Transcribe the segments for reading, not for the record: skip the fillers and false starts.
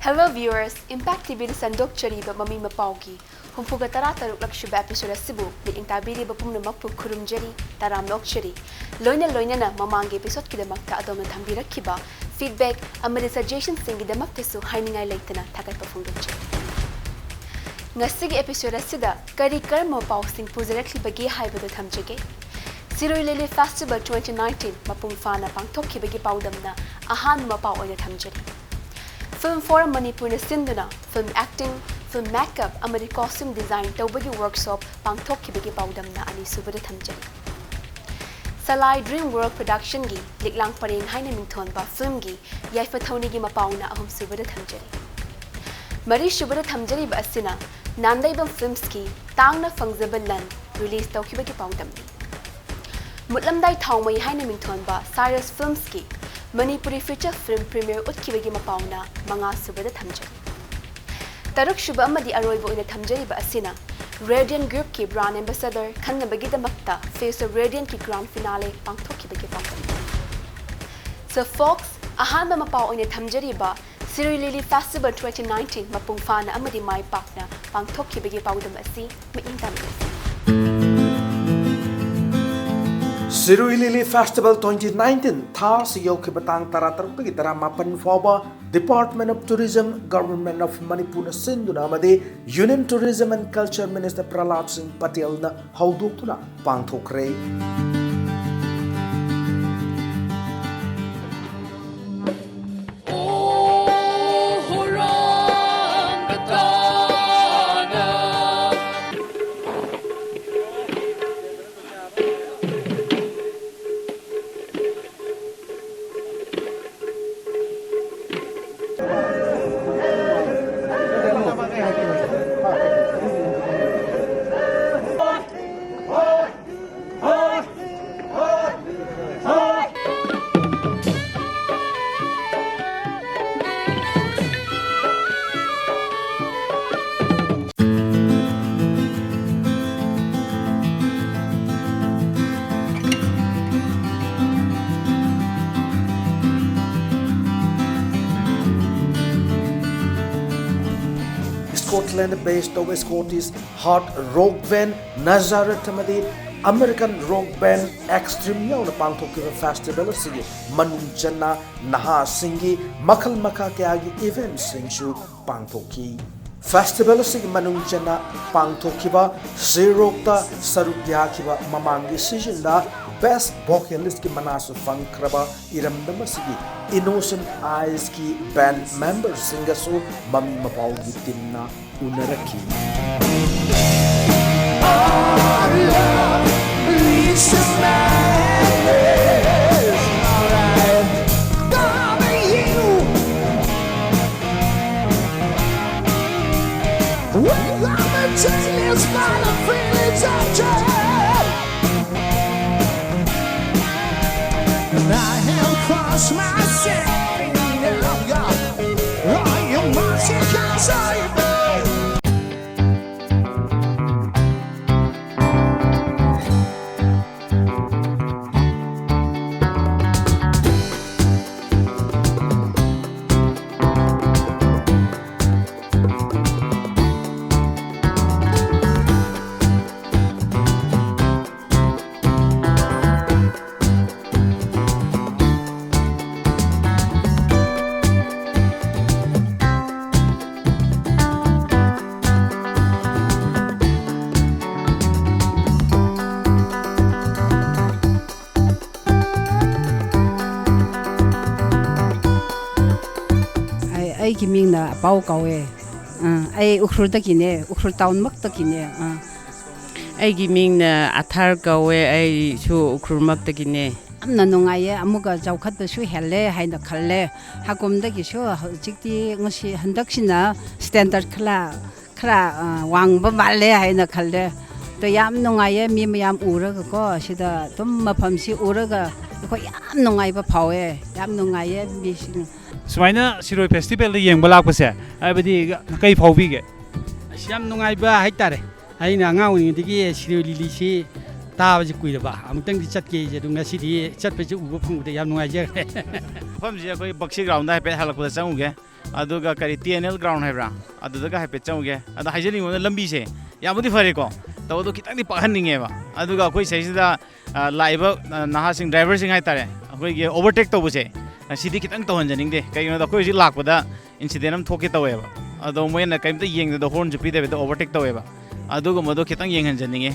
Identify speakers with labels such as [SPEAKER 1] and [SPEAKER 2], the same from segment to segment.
[SPEAKER 1] Hello viewers, Impact TV da sandok chariba Mami Mapao ki humpuga taruk lakshuba episode asibu ni intabiri ba pumnamak pu kurumjari taram lokchari loina na mamangi episode ki damakta adom na thambirakiba feedback amari suggestions singi damakta su hainingai leitana thagat pa phungdokche ngasigi episode asida kari karma pau sing pujarakli bagi haibadu thamjege Siroi Lily Festival 2019 mapung fana pangthokki bagi paudamna ahan mapao oina thamjari Film Forum Manipur na sinduna, film acting, film makeup, amari costume design tawbagi workshop pangthokki bagi paudam na ani subada thamjari. Salai Dreamworld Production gi liklang pareng haina mingthon ba film gi yaifa thoni gi mapauna ahum subada thamjari. Mari subada thamjari ba asina nandai bam films ki tangna fangzabalan release tawki bagi paudam ni. Mutlamdai thawmai haina mingthon ba Cyrus Films ki Manipuri feature film premiere utkibagi mapauna manga subada thamjari. Taruk shuba amadi aroibo ina thamjari ba asina Radiant Group ki brand ambassador khanna bagi damakta Face of Radiant ki grand finale pangthokibagi paudam. So folks, ahan ba mapao ina thamjari ba Siroi Lily Festival 2019 mapung fana amadi mai pakna pangthokibagi paudam asi maintam.
[SPEAKER 2] Siroi Lily Festival 2019 tha siyo ke batang tarataruk ki taramapan foba Department of Tourism Government of Manipur sinduna amade Union Tourism and Culture Minister Prahlad Singh Patel na haudoktuna pangthokre Scotland-based of Scottish hard rock band Nazareth amadi American rock band Extreme yauna pangthokkiba festival asigi manung channa naha singi makhal makha kyagi event singsu pangthokki Festival asigi manung channa pangthokkiba Sirokta saruk yakhiba mamangi season da Best Vocalist ki manasu fangkraba iramdam asigi Innocent Eyes ki band member singasu Mami Mapao gi timna unaraki
[SPEAKER 3] Ai ki ming na pau kawe ai ukhur ta kine ukhur town mak ta kine
[SPEAKER 4] ai ki ming na athar kawe ai chu ukhur mak ta kine
[SPEAKER 3] amna nungai amuga jawkhat da shu helle haina khalle hakum da ki shu jikti ngosi handak sina standard khala wang ba balle haina khalle to yam nungai mi yam ura ko sida tum mafam si ura ga ko yam nungai ba phawe yam nungai mi sing
[SPEAKER 5] Sumaina Siroi Festival da yengba lakpase aibadi kai phawbige
[SPEAKER 6] Yam nungai ba haitare aina ngawni digi Siroi Lily si ताबजे कुइरबा अमतंग दि चटके जे दुंगा सिदि चटपे जे उबो फंगुदे याम नुंगाइ जे
[SPEAKER 5] फमजे कोइ Bakshi ground दा पे हलकु चंगुगे
[SPEAKER 7] aduga kari TNL ground haibra aduga haipe chauge ada haijani ngona lambi se yamudi fare ko tawdo kitang di pahanninge ba aduga koi saisida laiba naha sing driver sing hai tare koi ge overtake to buse sidi kitang to hanjaning de kai no da koi ji lakpada incident am thoke tawe ba ado moina kaimta yeng da horn jupi de overtake tawe ba aduga modo kitang yeng hanjaninge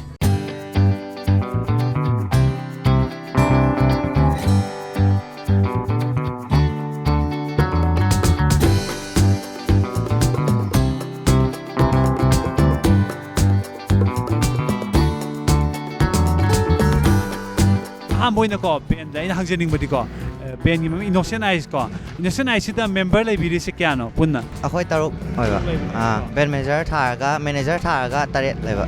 [SPEAKER 5] Moina ko band ina hangjening badi ko band gi innocent eyes ko innocent eyes sida member lai biri se kya no punna
[SPEAKER 8] akhoi taruk hoiba band manager tharaga taret leba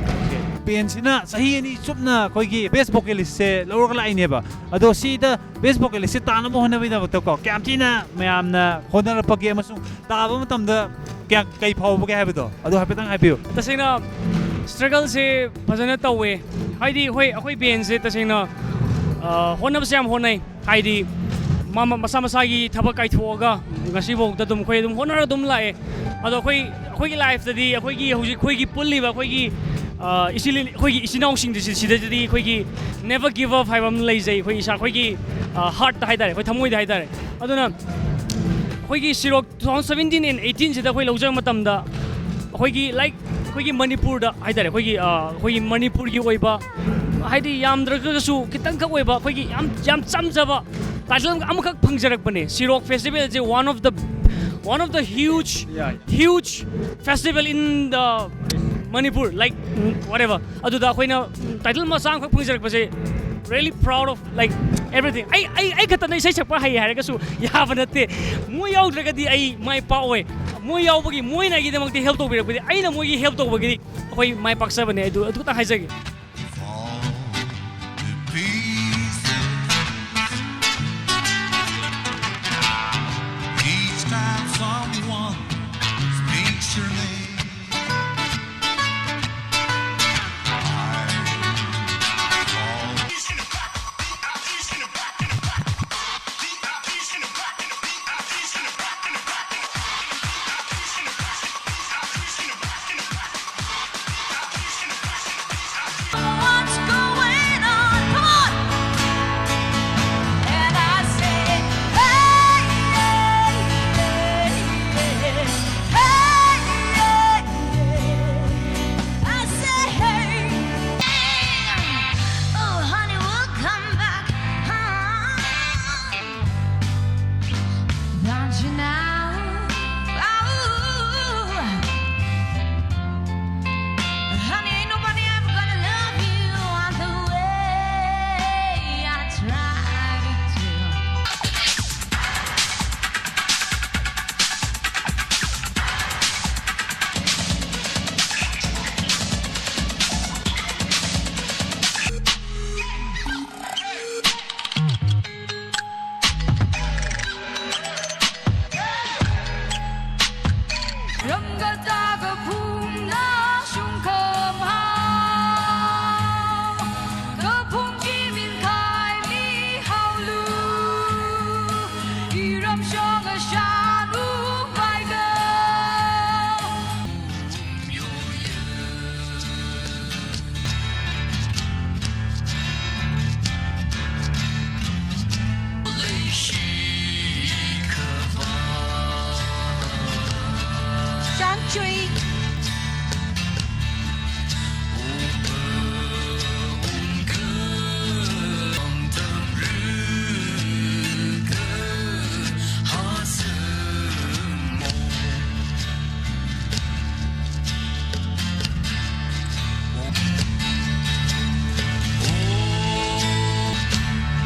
[SPEAKER 5] band sina sahi ani chupna koi gi best vocalist se lor la ine ba ado sida best vocalist se ta na mo hona bida to ko kyam china mayam na honor pa ge masu ta ba matam da kya kai phau ba ge ha bido ado ha petang ha biu
[SPEAKER 9] tasina struggle se phajana tawe haidi hoi akhoi band se tasina honab se am honai haidi mama masa masagi thabak kai thoga ngasi bok da dum khoi dum honara dum lae ado khoi gi life da di khoi gi hoji khoi gi pulli ba khoi gi isili khoi gi isinong sing di sida di khoi gi never give up haibam lei jai khoi isa khoi gi heart da haidare khoi thamoi da haidare aduna khoi gi sirok 2017 and 18 sida khoi lojang matam da khoi gi like khoi gi Manipur da haidare khoi gi Manipur gi oiba haidi yam dragasu kitang ka oiba khoi gi yam chamjaba title amukak phangjarak bane Sirok festival is one of the huge festival in the Manipur like whatever aduda khoina title ma sang khak phangjarak base really proud of like everything I katana sai chakpa hai haragasu yabanate mo yaw dragadi ai mai pa oi mo yaw bagi moi na gi demakti help to birak bagi ai na mo gi help to bagi khoi mai paksa bane adu ta haijagi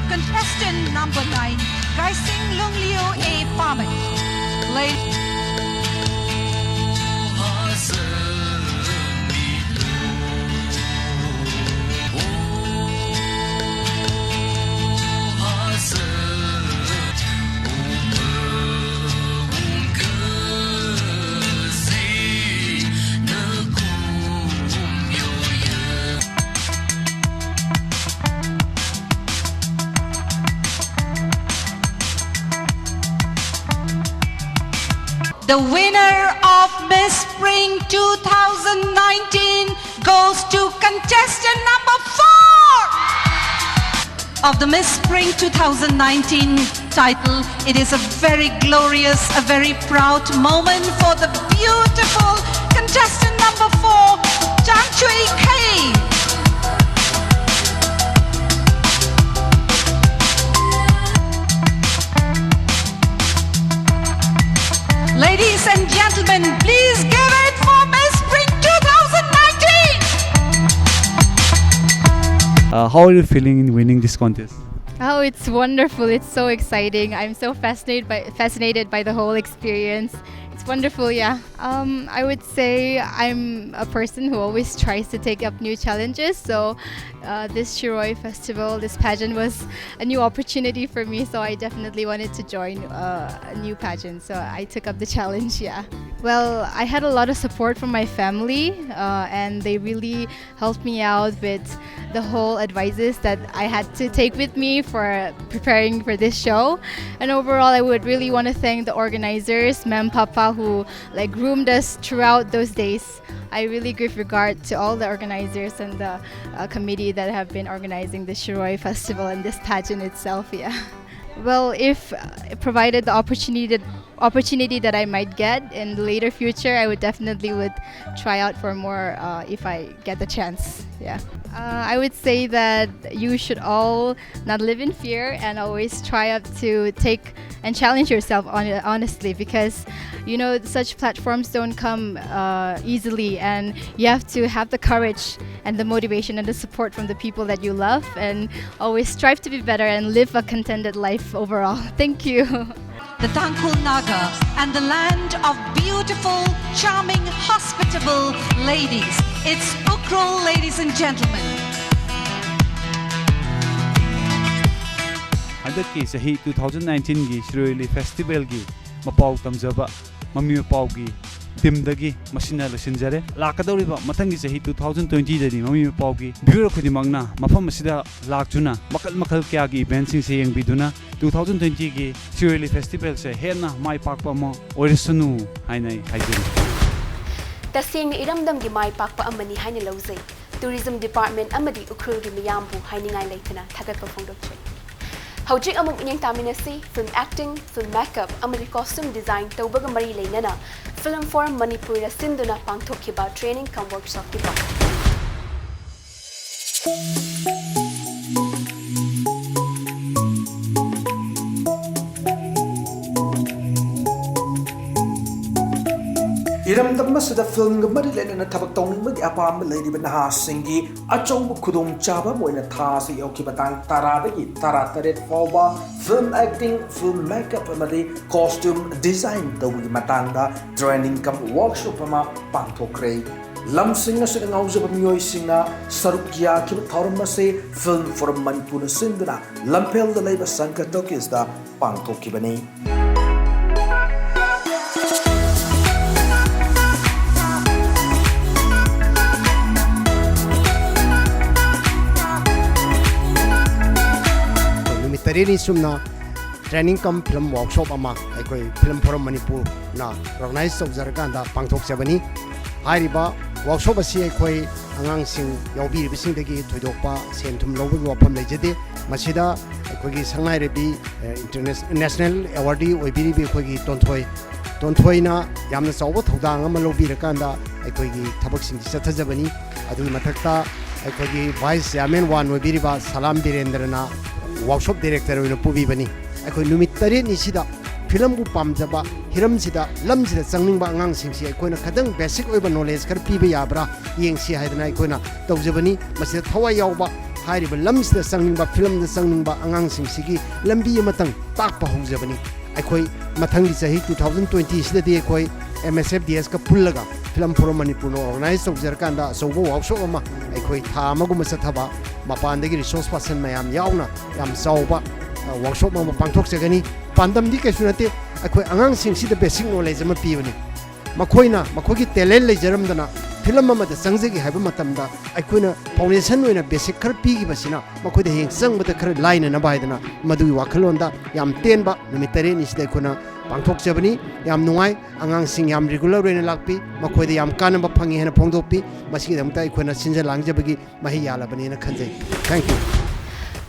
[SPEAKER 10] Contestant number 9, Kaising Lung Liu A. Pamit. The winner of Miss Spring 2019 goes to contestant number 4 of the Miss Spring 2019 title. It is a very glorious, a very proud moment for the beautiful contestant number 4, Chang Chui Kei. Ladies and gentlemen, please give it for Miss Spring 2019!
[SPEAKER 5] How are you feeling in winning this contest?
[SPEAKER 11] Oh, it's wonderful. It's so exciting. I'm so fascinated by the whole experience. It's wonderful, yeah. I would say I'm a person who always tries to take up new challenges. So this Shiroi festival, this pageant was a new opportunity for me. So I definitely wanted to join a new pageant. So I took up the challenge, yeah. Well, I had a lot of support from my family and they really helped me out with the whole advices that I had to take with me for preparing for this show. And overall, I would really want to thank the organizers, Mami Mapao, who groomed us throughout those days. I really give regard to all the organizers and the committee that have been organizing the Shiroi Festival and this pageant itself, yeah. Well, if provided the opportunity that I might get in the later future, I would definitely try out for more if I get the chance. Yeah, I would say that you should all not live in fear and always try out to take and challenge yourself honestly, because you know such platforms don't come easily, and you have to have the courage and the motivation and the support from the people that you love, and always strive to be better and live a contented life overall. Thank you.
[SPEAKER 10] The Tangkul Naga and the land of beautiful, charming, hospitable ladies. It's Ukhrul, ladies and gentlemen.
[SPEAKER 5] Handaki sahi 2019 gi Shiroi Festival gi Mapao tamjaba Mami Mapao gi timdagi masina losinjare lakadoriba mathangi sahi 2020 dani Mami Mapao gi viewer khudimangna mafam asida lakchuna makal kya gi event sing se yengbiduna 2020 gi Shiroi Festival se hena mai pakpa mo orisunu hainai haijin
[SPEAKER 1] taseng iramdam gi mai pakpa amani haina lawzai tourism department amadi Ukhrul gi miyambu hainingai leithana thagatpa phongdokchai Hojik among inyang taminasi film acting, film makeup, amadi costume design taubaga mari leinana film forum Manipur sinduna pangthokhiba training kam workshop kiba
[SPEAKER 2] Iram damasada film gamari lena tabak tawning magi apam lady banaha singi achong khudong chaba moina tha se yoki batang taradagi tarataret fawba film acting film makeup amadi costume design tawgi matangda training kam workshop ama pangthokre lamsing asida ngaujaba miyoi singa sarukya ki tharum se film forum Manipur sinduna lampel da leiba sankatokis da pangthokibani
[SPEAKER 12] Tarini sumna training kam film workshop ama aikoi film forum Manipur na organize tawjarganda pangthok chabani hairiba workshop asi aikoi angang sing yawbi bising dagi thoidokpa senthum lobagi wafam leijade masida aikoi gi sangnai rebi international awardee oibiri bi aikoi gi tonthoi na yamna chawba thodang ama lobi rakanda aikoi gi thabak sing chathajabani adu mathakta aikoi gi vice chairman one oibiri ba salam birendrana workshop director oina pubi bani aikoi numit tare ni sida film bu pamjaba hiram sida lam sida changningba angang singsi aikoina khadang basic oiba knowledge kar piba yabra yengsi haidana aikoina tawjabani masida thawai yawba hairiba lam sida changningba film da changningba angang singsi gi lambi amatang takpa hojabani aikoi mathangi chahi 2020 sida di aikoi MSFDS ka pullaga film forum Manipur no organize tawjarkanda sobo workshop ama aikoi tha amaguma sathaba mapandagi resource person mayam yauna yam sauba workshop ma pangthok chagani pandam di kesunate akoi angang sing si the basic knowledge ma piwani makhoina makhogi talent le jaram dana film अमदा चंगजगी हाइबा मतमदा अखोइना foundation ओइना basic खर पीगिबसिना मखोइदा हेंग चंगबदा खर line ना बायदना मदुई वाखलोंदा याम तेनबा नुमित तरे निसिदा अखोइना पांथोकजबनी याम नुंगाई आंगांसिंग याम रेगुलर ओइना लाक्पी मखोइदा याम कानबा फंगी हेना फोंदोपी मसिगिदमता अखोइना सिंजा लांगजबगी महि यालाबनेना खंजै थैंक यू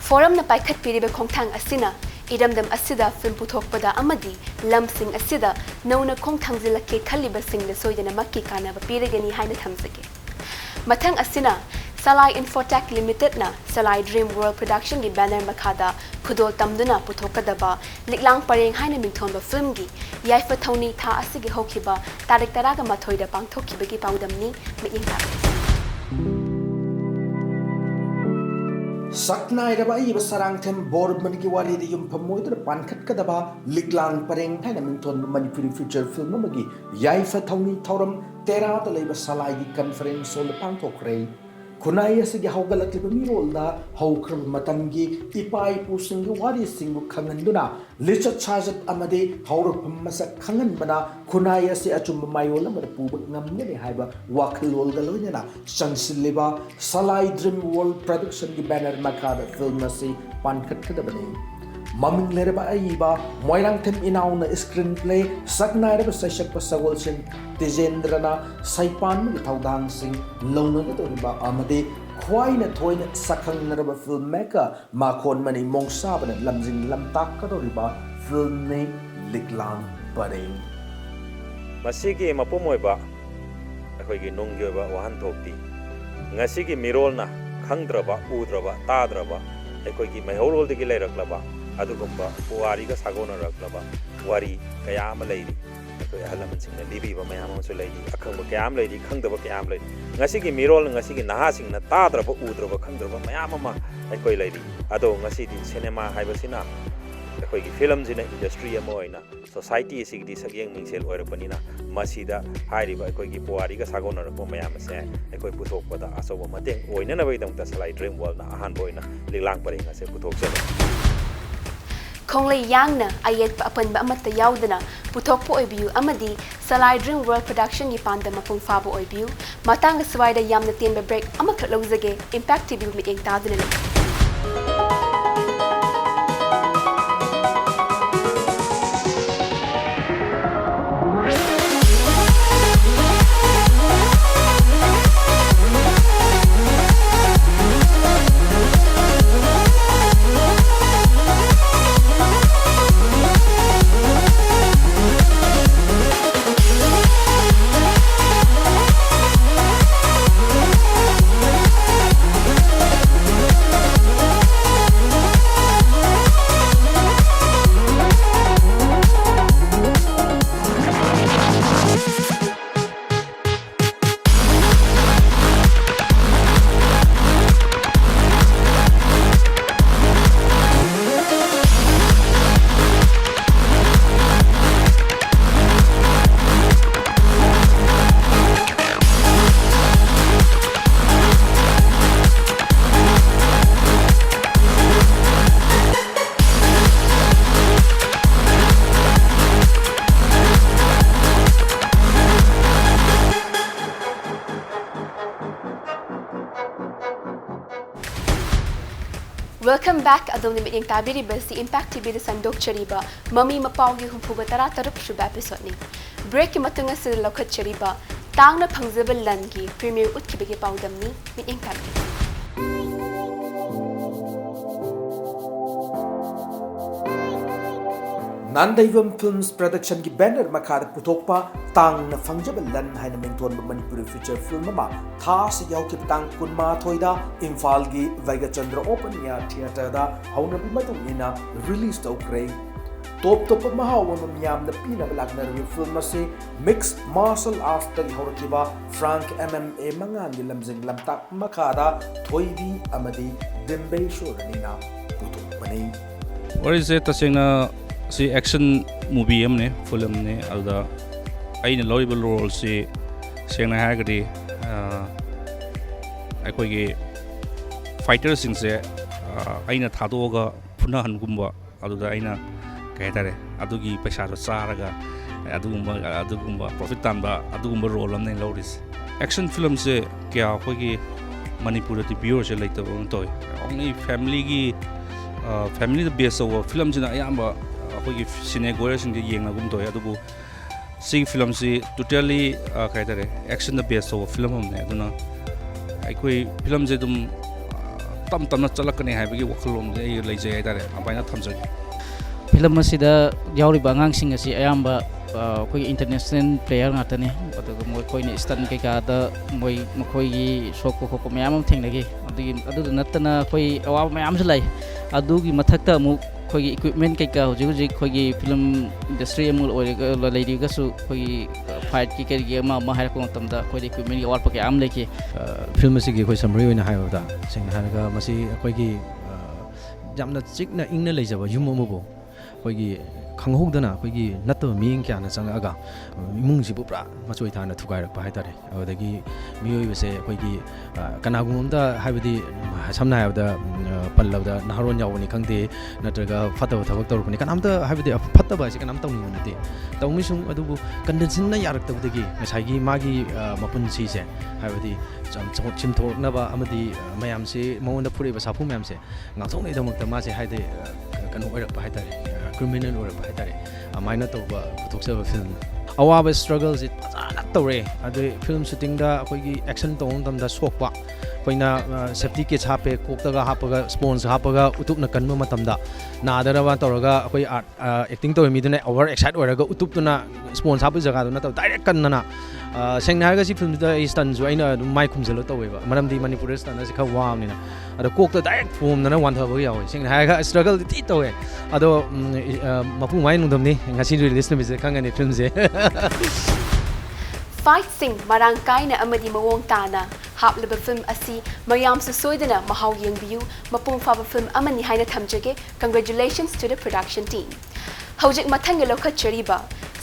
[SPEAKER 1] फोरम न पाइखत पीरिबे खोंथांग असिना इरमदम असिदा फिल्म पुथोकपदा अमदी लमसिंग असिदा नौना खोंथांजिलके खलिबसिंग सोइदना मक्की कानबा पीरगनी हाइना थमजगे मथंग असिना Salai Infotech Limited na Salai Dream World Production gi banner makhada khudol tamduna puthokadaba liklang pareng haina mingthonba film gi yaifa thoni tha asigi hokiba tarik taraga mathoida pangthokibagi paudamni miyingta
[SPEAKER 2] Saknai raba iba sarangthem board manigi wali di yum pamoidra pankhat kadaba liklang pareng haina mingthon Manipuri feature film magi yaifa thoni thoram tera ta leiba Salai gi conference sol pangthokrai Kunai asigi haugalakliba mirolda haukram matamgi ipai pusingi wari singu khanganduna lichat chajat amade haurapam masak khanganbana kunai asi achum mayola mar puba ngamne haiba wakhlolga loinana chansiliba Salai Dream World Production gi banner makada film asi pankhat kadabane Maming lereba aiba moirang them inauna screenplay saknai reba sashak pasagol sing Tejendrana Saipan mi thaudang sing launa ga toriba amade khwaina thoina sakhang naraba filmmaker makhon mani mongsa bana lamjing lamtak ka toriba film ne liklang pareng
[SPEAKER 13] masigi mapumoiba akhoi gi nongyoba wahan thokti ngasi gi mirolna khangdraba udraba tadraba akhoi gi maihorol digi lairaklaba adugumba puari ga sagona raklaba wari kayam leiri akhoi ahalaman singna libiba mayam amsu leiri akhangba kayam leiri khangdaba kayam leiri ngasi gi mirol ngasi gi naha singna tadraba udraba khangdraba mayam ama akhoi leiri ado ngasi di cinema haibasina akhoi gi film jina industry ama oina society sigdi sagyeng mingsel oirapanina masida hairiba akhoi gi puari ga sagona rakpo mayam ase akhoi puthokpada asoba mateng oina na baidam ta Salai Dream World na ahan boina liklang pareng ase puthokjaba
[SPEAKER 1] Konglei yangna ayet pa apan ba amata yaudana puthok po oibiu amadi Salai Dream World Production gi panda mapung fabo oibiu matang swaida yamna tienba break amakhat longzage impact tv mi eng tadana Welcome back adong nimit yang tabiri basi impact TV de sandok chariba Mami Mapao gi humpuba tara taruk shuba episode ni break ki matunga sil lokhat chariba tang na phangjabal lan gi premiere utkibege paudam ni mit yang tabiri
[SPEAKER 2] Nandaivam Films Production ki banner makhada puthokpa tang na fangjabal lan haina mingthon Manipuri feature film ma tha se yaukip tang kunma thoida Imphal gi Vaiga Chandra Open Air Theatre da hauna bi matung ina release tawkre top mahawa miyam na pina balagna review film ase mixed martial arts ta horokiba Frank MMA mangan gi lamjing lamtak makhada thoidi amadi dembe shorani na puthokpani
[SPEAKER 14] what is it tasena si action movie amne film ne alda aina loibal role si sengna hagadi akoi ge fighters sing se aina thadoga phuna han gumba aduda aina kaitare adugi paisa ro saraga adugumba profit tamba adugumba role amne loris action film se kya khoi gi Manipur the viewer se like the toy only family the base of film jina ayamba khoi gi cinegore sing gi yenga gum toy adubu si film si totally kaitare action the base of film amne aduna aikoi film je dum tam tam na chalakane haibagi wakhalom je leijai haitare apaina thamjagi
[SPEAKER 15] film asida yauriba angangsing asi ayamba koi international player ngatani aduga moi koi ni stand kai ka da moi mokoi gi sokko ko mayam thengnagi adu natana koi awa mayam lai adugi mathakta mu koi gi equipment kai ka hoji koi gi film industry amul oi lady ga su koi fight ki kari gi ma har ko tamda koi equipment gi war pa am leki
[SPEAKER 16] film asi gi koi summary oina hayo da sing hanaga masi koi gi jamna chikna ingna leijaba yum amubo koi gi khanghodana koi gi natto ming kya na changa aga imung ji bupra machoi thana thukai rak pai tare adagi miyoi bese koi gi kanagum da haibadi samna habda pallabda naharon yawni khangde natraga phataw thabak tor kuni kanam da haibadi phatta ba se kanam tawni nate tawni sung adubu condition na yarak tabdagi ngasai gi magi mapun si se haibadi chim thok na ba amadi mayam se maunda phuri ba sapu mayam se ngathong nei damak ta ma se haide kanu orak pai tare criminal orak pai tare amaina to ba puthok film awaba struggles it ajana tore adu film shooting da koi gi action tong dam da sokpa koina safety kit hape kokta ga hapaga spons hapaga utup na kanma matam da na dara ba toraga koi acting to mi dune over excited oraga utup tuna spons hapu jaga do na to direct kan na sengna ga si film da stan jo aina mai khumjalo towe ba maram di Manipur stan as kha wam ni na ada kokta direct form na wan thabu yaw sengna ga struggle ti towe ado mapu mai nungdam ni ngasi release na bi khangani film je
[SPEAKER 1] fight sing marang kaina amadi mawong tana haplaba film asi mayam su soidana mahau yengbiu mapung fa film amani haina thamjage congratulations to the production team hojik mathang lokha chariba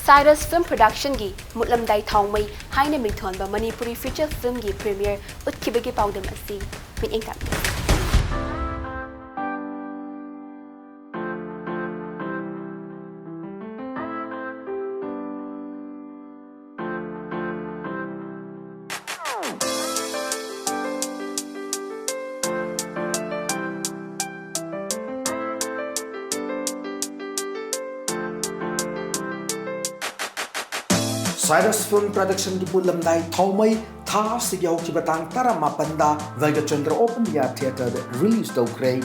[SPEAKER 1] Cyrus Film Production gi mutlam dai thongmai haina mithon ba Manipuri feature film gi premiere utkibagi paudam asi min ingka
[SPEAKER 2] Cyrus Film Production ki pulam dai thomai tha sigyaw ki batang tara mapanda Vega Chandra Open Air Theatre release do kray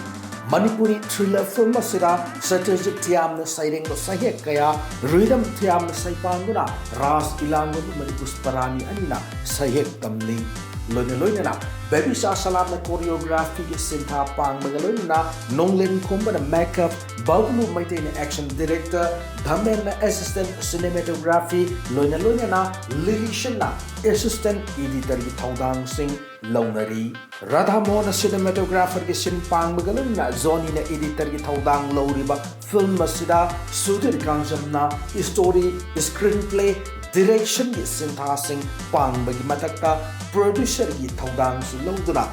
[SPEAKER 2] Manipuri thriller film asira strategic thiam na sairing no sahek kaya rhythm thiam na saipanguna ras ilango Manipur parani anina sahek kamli loina na baby sa salam na choreography ki sintha pang magaloina nonglen khomba na makeup baglu maite na action director dhamen na assistant cinematography loina na lilishan na assistant editor ki thongdang sing launari radhamon na cinematographer ki sin pang magaloina zoni na editor ki thongdang lauriba film masida sudir kangjam na story screenplay direction ki sintha sing pang bagi matakta producer ki thongdang su longduna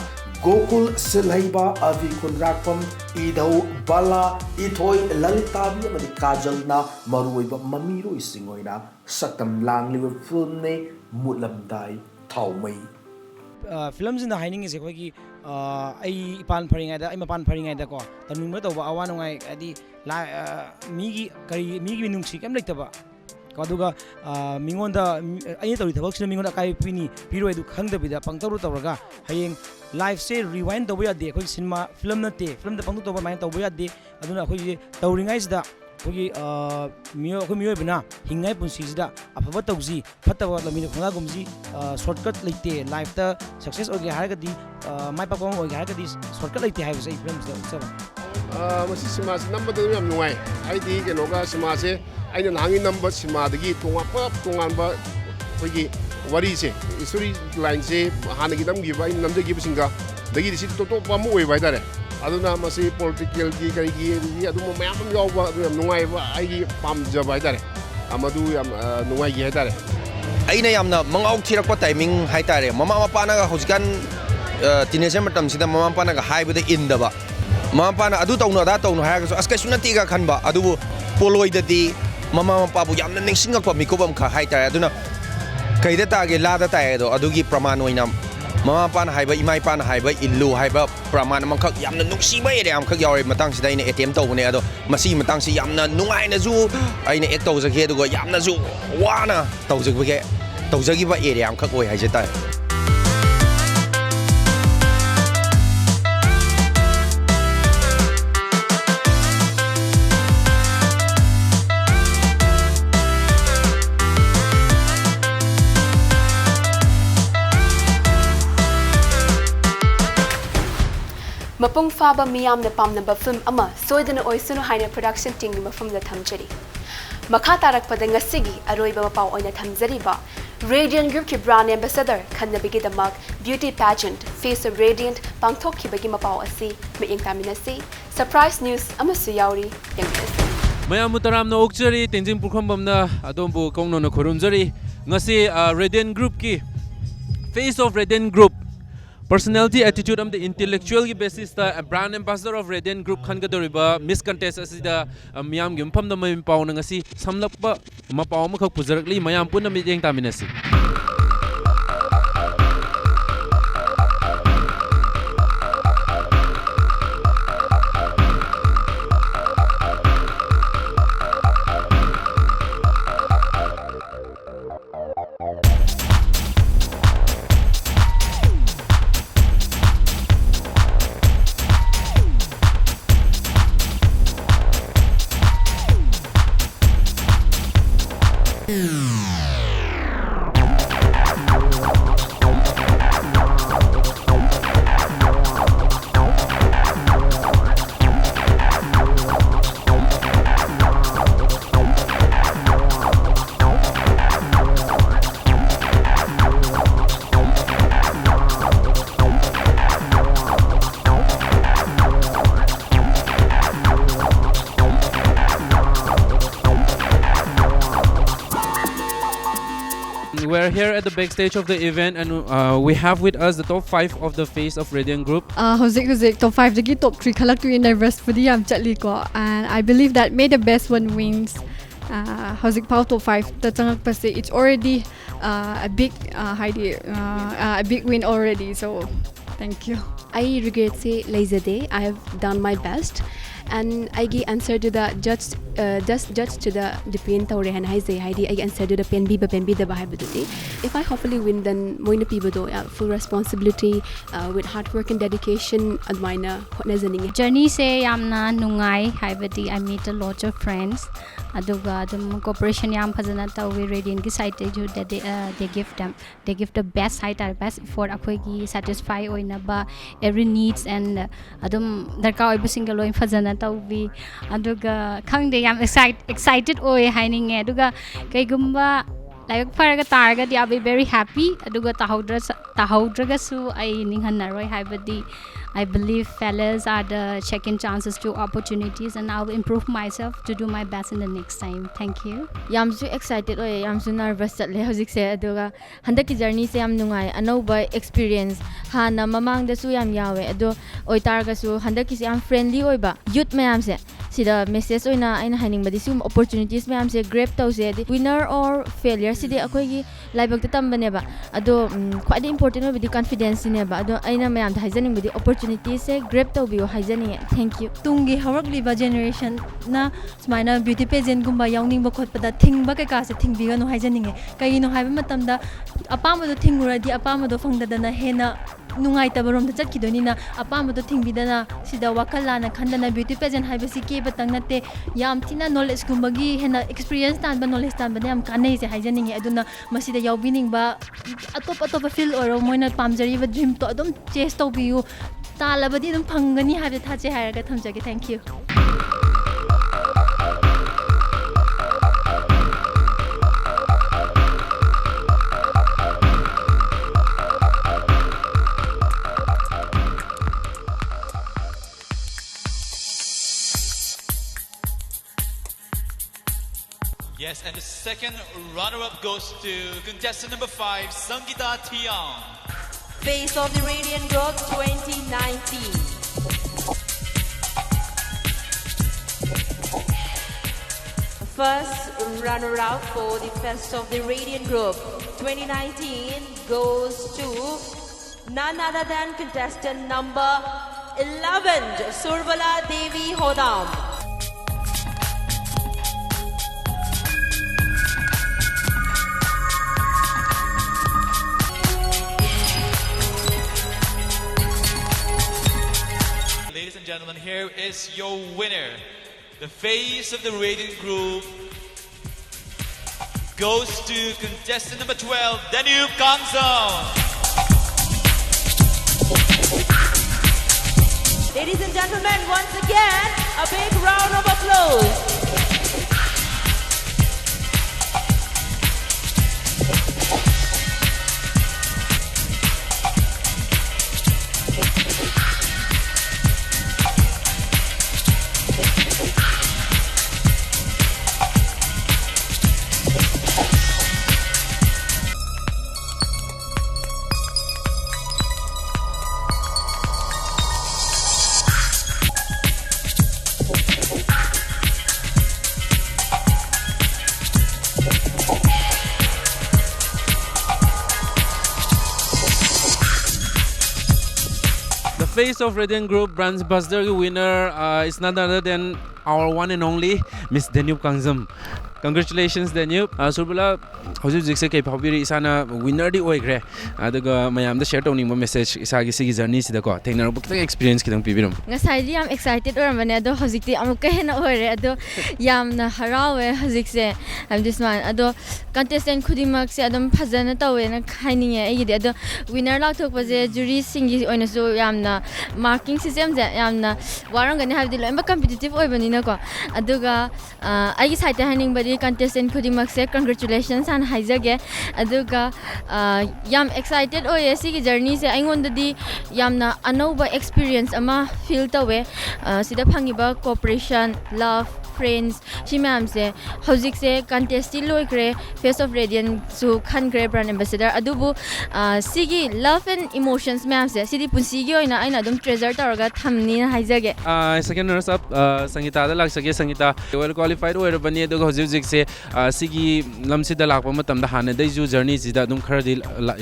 [SPEAKER 2] Gokul Silhaiba Avi Kunrakpam Idau Bala Ithoi Lalitabi amadi Kajal na maruiba mamiro isingoina saktam langliba film ne mutlamdai thaumai
[SPEAKER 17] films in the hiding is a ai pan paring ada ai mapan paring ada ko tanung ma to ba awan ngai adi migi kari migi nung sik am lektaba kaduga mingonda ai to thabak sina mingonda kai pini piro edu khangdabida pangtaru tawraga hayeng live se rewind tawya de khoi cinema film na te film da pangtu to ba mai tawya de aduna khoi tawringai sida khoi miyo bina hingai punsi sida afaba tawji phatawa lamina khonga gumji shortcut leite live ta success oge haragadi mai pa kong oge haragadi shortcut leite hai se film da saba
[SPEAKER 18] masi cinema se number da yam nuai ai di ke noga cinema se aina nangi number cinema dagi tongan ba khoi wari se story line se hana gi dam gi ba nam de gi singa dagi di si to pa mu oi bai dare aduna masi political gi kai gi adu mayam yaw ba yam nuai ba ai gi pam ja bai dare amadu yam nuai gi dare
[SPEAKER 19] aina yamna mangau thirak pa timing hai tare mama mapa na ga hoskan teenager matam sida mama mapa na ga hai ba in da ba mama mapa na adu tawna da tawna ha ga askai sunati ga khan ba adu poloi da di mama mapa bu yamna ningsingak pa mikobam kha hai tare aduna kaida tage lada tae do adugi praman oina mama pan haiba imai pan haiba illu haiba praman amkhak yamna nuksiba ere amkhak yawi matang sida ina attempt tawne ado masi matang si yamna nungai na ju aina act tawjake aduga yamna ju wana tawjagi ba ere amkhak oi haijata
[SPEAKER 1] Mapung faba miyam na pamnaba film ama soidana oisunu haina production team ni mafumda thamjari. Makha tarakpada ngasigi aroiba mapao oina thamjari ba. Radiant Group ki brand ambassador khanna bigi damak beauty pageant Face of Radiant pangthok ki bagi mapao asi meing taminasi surprise news ama suyauri yang
[SPEAKER 20] Mayam mutaram na okjari tenjing pukhambam na adombu kongno na khurumjari ngasi Radiant Group ki Face of Radiant Group Personality, attitude, and the intellectual basis, the brand ambassador of Radiant Group, Kangadoriba, Miss Contest, as the Miam Gimpam, the Mami Mapao, Nangasi, Samlapa, Mapao, Puzerli, Mayam Puna meeting Taminasi. We're here at the backstage of the event, and we have with us the top 5 of the Face of Radiant Group.
[SPEAKER 21] Hojik top 5 dagi top 3 khalak tu nervous pudi am chatli ko, and I believe that may the best one wins. Hojik pau top 5 ta changak pase it's already a big a big win already, so thank you.
[SPEAKER 1] I regret say lazy I have done my best, and I give answer to the judge to the pen tawre han hai say I answer to the pen bi the bahai bududi. If I hopefully win, then moina pibo do full responsibility with hard work and dedication admire hotnazaning
[SPEAKER 22] journey say yamna nungai haibati I meet a lot of friends aduga dum cooperation yam phajana tawi Radiant ki side ju they give the best side best for akhoi gi satisfy oina ba every needs and adum darka oi single oi phajana tawi aduga khangde yam excited oi haining aduga kaigumba like faraga targa I'll be very happy aduga tahodra su I ninghanaroi haibadi I believe fellas are the second chances to opportunities, and I'll improve myself to do my best in the next time. Thank you.
[SPEAKER 23] Yam so excited oy, yam so nervous chatle hojik se aduga handak ki journey se yam nungai anauba experience hana mamang da su yam yawe ado oi targa su handak ki se yam friendly oy ba youth mayam se sida message oina aina haning badi sum opportunities mayam se grab tau se winner or failure sida akoi gi laibak ta tambane ba ado quite important badi confidence ne ba ado aina mayam da haijaning badi opportunity se grab tau bi haijaning. Thank you.
[SPEAKER 24] Tungi harak liba generation na smaina beauty pageant gumba yawning ba khot pada thing ba ka ka se thing bi ga no haijaning kai no haiba matam da apama do thingura di apama do fangda dana hena nungai tabarom da chatki doni na apama do thing bidana sida wakala na khandana beauty pageant haiba si ke batang nate yam tina knowledge gumba gi hena experience tan ba knowledge tan ba yam kanai se haijaning aduna masida yawbining ba atop feel or moina pamjari ba dream to adum chase to biu talabadi dum phangani haiba thache hairaga thamjage. Thank you.
[SPEAKER 25] Yes, and the second runner-up goes to contestant number 5, Sangeeta Tiang.
[SPEAKER 26] Face of the Radiant Group 2019. First runner-up for the Fest of the Radiant Group 2019 goes to none other than contestant number 11, Surbala Devi Hodam.
[SPEAKER 25] Ladies and gentlemen, here is your winner. The face of the Radiant Group goes to contestant number 12, Danube Kangsong.
[SPEAKER 26] Ladies and gentlemen, once again, a big round of applause.
[SPEAKER 20] Face of Radiant Group Brand Ambassador winner is none other than our one and only Miss Danube Kangsong. Congratulations, Danube. Surbala, hojik se kay phawbiri isana winner di oigre. Aduga mayam da share tawning mo message isagi sigi journey sida ko. Thengnar buk experience kidang pibirum.
[SPEAKER 23] Ngasai di am excited oramane ado hojik ti amuk kahena oire ado yamna harawe hojik se am this man ado contestant khudimak se adam phajana tawe na khaininge ai ado winner la thok baje jury singi oina so yamna marking system ja yamna warangani habdi lo competitive oibani na ko aduga ai side haning bari contestant khudimak se congratulations and haijage aduga yam excited oye sigi journey se aingonda di yamna anova experience ama feel tawe sida phangiba cooperation love friends shi ma'am se hojik se contest loikre face of radiant su khan gre brand ambassador adubu sigi love and emotions ma'am se sidi punsi gi oina aina dum treasure taraga thamni na haijage
[SPEAKER 20] second runners up Sangita da laksage Sangita well qualified oira bani aduga hojik se sigi lamsi da lakpa matam da hana dai ju journey sida dum khardi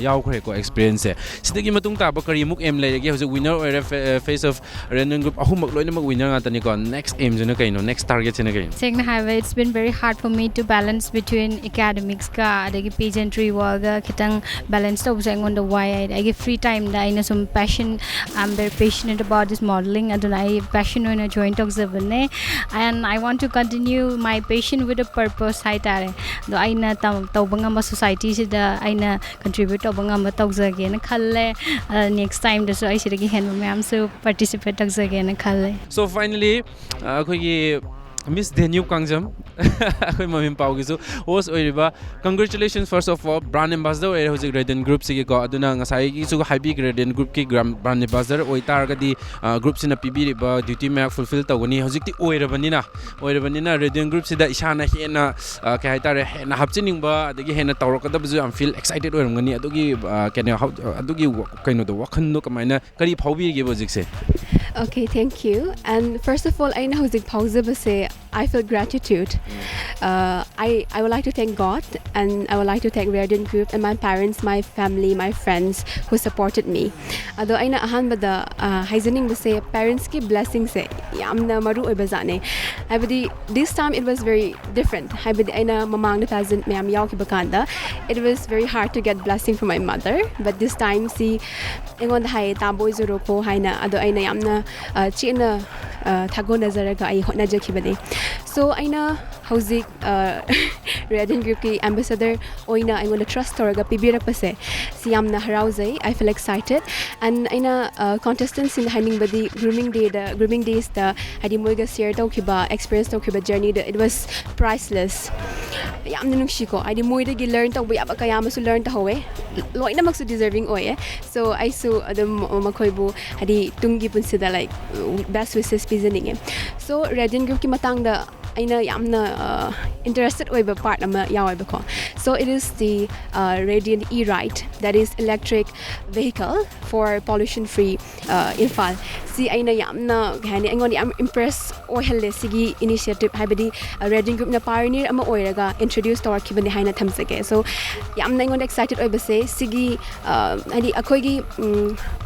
[SPEAKER 20] yaw khre ko experience se sidagi matung ta ba kari muk em lege hojik winner oira face of radiant group ahumak loina mak winner ngata ni ko next aim jena kaino next target
[SPEAKER 11] It's been very hard for me to balance between academics ka adagi pageantry waga kitang balance to on the why I give free time da ina some passion. I'm very passionate about this modeling and I passion in a joint observane and I want to continue my passion with a purpose hai tare do aina tawbanga ma society sida aina contribute tawbanga ma tawjage na khalle next time da so I siragi hen ma'am so participate tawjage na khalle.
[SPEAKER 20] So finally akhoi Miss Danube Kangsong, Mami Mapao gisu host oiriba. Congratulations first of all brand ambassador oire hojik Radiant Group sigi ko aduna ngasai gi su happy Radiant Group ki brand ambassador oitar ga di group sina pibiriba duty mak fulfill tawani hojik ti oirabanina Radiant Group sida isana hena ka haitare hena hapchiningba adagi hena tawrakada bu am feel excited oiramgani adugi kene adugi kaino do wakhan no kamaina kari phawbi gi hojik se.
[SPEAKER 1] Okay, thank you. And first of all, I know I feel gratitude. I would like to thank God and I would like to thank Radiant Group and my parents, my family, my friends who supported me. Although I know ahanbada haizaning base parents ki blessings se yamna maru oibazane. This time it was very different. Aina mamang na thousand mayam yaw ki bakanda. It was very hard to get blessing from my mother, but this time si ingon hai taboy zuro ko haina ado aina yamna china thago nazaraga ai hotna jakibade. So aina hojik Radiant Group ki ambassador oina I want to trust toraga pibirak pase si yamna harauzai. I feel excited and aina contestants in hining badi grooming days da hadi moiga share tawkiba experience tawkiba journey da it was priceless. Yamna nungshi ko adi moida gi learn tawba yaba kaya masu learn tahowe loina maksu deserving oye. So I su adam makoibu hadi tungi punsida like best wishes pizaning. So Radiant Group ki matang da aina yamna interested oiba part ama yaoiba ko. So it is the Radiant E-Ride, that is electric vehicle for pollution free Imphal. Si aina yamna hani angon yam impress oihale sigi initiative habadi Radiant Group na pioneer ama oiraga introduce to kibani haina thamsage. So yamna angon excited oiba se sigi hani akoigi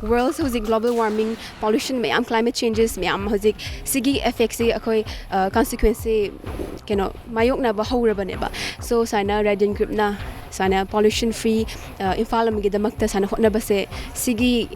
[SPEAKER 1] world's hozik global warming pollution mayam climate changes mayam hozik sigi effects akoi consequence keno mayok na ba hawra bane ba. So sana Radiant Group na sana pollution free Imphal amagi damakta sana hotna ba se sigi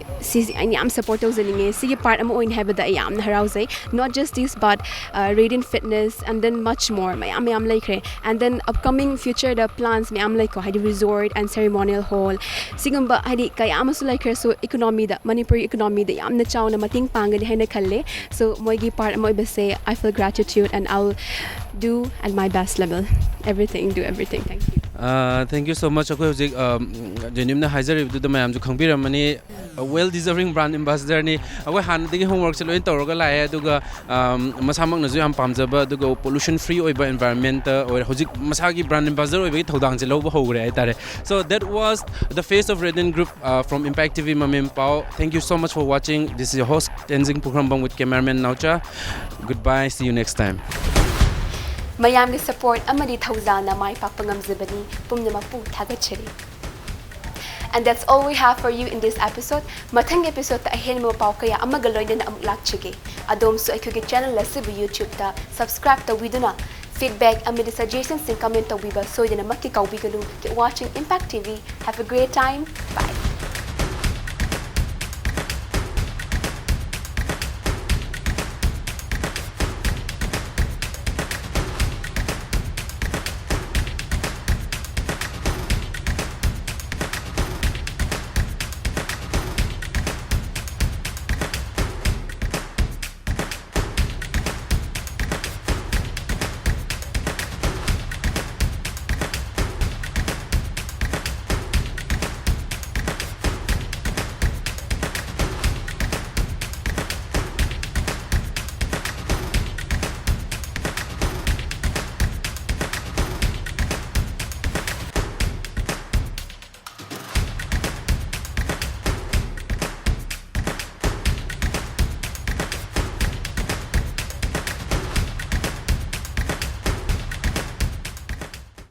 [SPEAKER 1] ani am support uzaninge sigi part am oin have da yam na harawzai. Not just this but Radiant Fitness and then much more mayam like and then upcoming future the plans mayam like hadi resort and ceremonial hall sigamba hadi kayam su like so economy da Manipur economy da yam na chaw na mating pangali haina khalle. So moigi part am ba say I feel gratitude and I'll do at my best level do everything. Thank you.
[SPEAKER 20] Thank you so much. Ako hojik jenimna haizari du mayam ju khangbiramani well deserving brand ambassador ni ako han digi homework se loin tawraga lae aduga masamang na ju yam pamjaba aduga pollution free oiba environment or hojik masagi brand ambassador oiba thodang je loba hogre ai tare. So that was the face of Radiant Group from Impact TV Mami Mapao. Thank you so much for watching. This is your host Tenzing Pukhrambang with cameraman Naucha. Goodbye, see you next time.
[SPEAKER 1] Mayamni support amadi thawzana mai papangamzabani pumnamapu thagachari. And that's all we have for you in this episode. Mathang episode ta ahen mo pau kaya amagaloy na amulak chige. Adom so ikugi channel la sibu YouTube ta subscribe ta widuna. Feedback amid suggestions and comment ta wiba so yana makki kaubigalu. Keep watching Impact TV. Have a great time. Bye.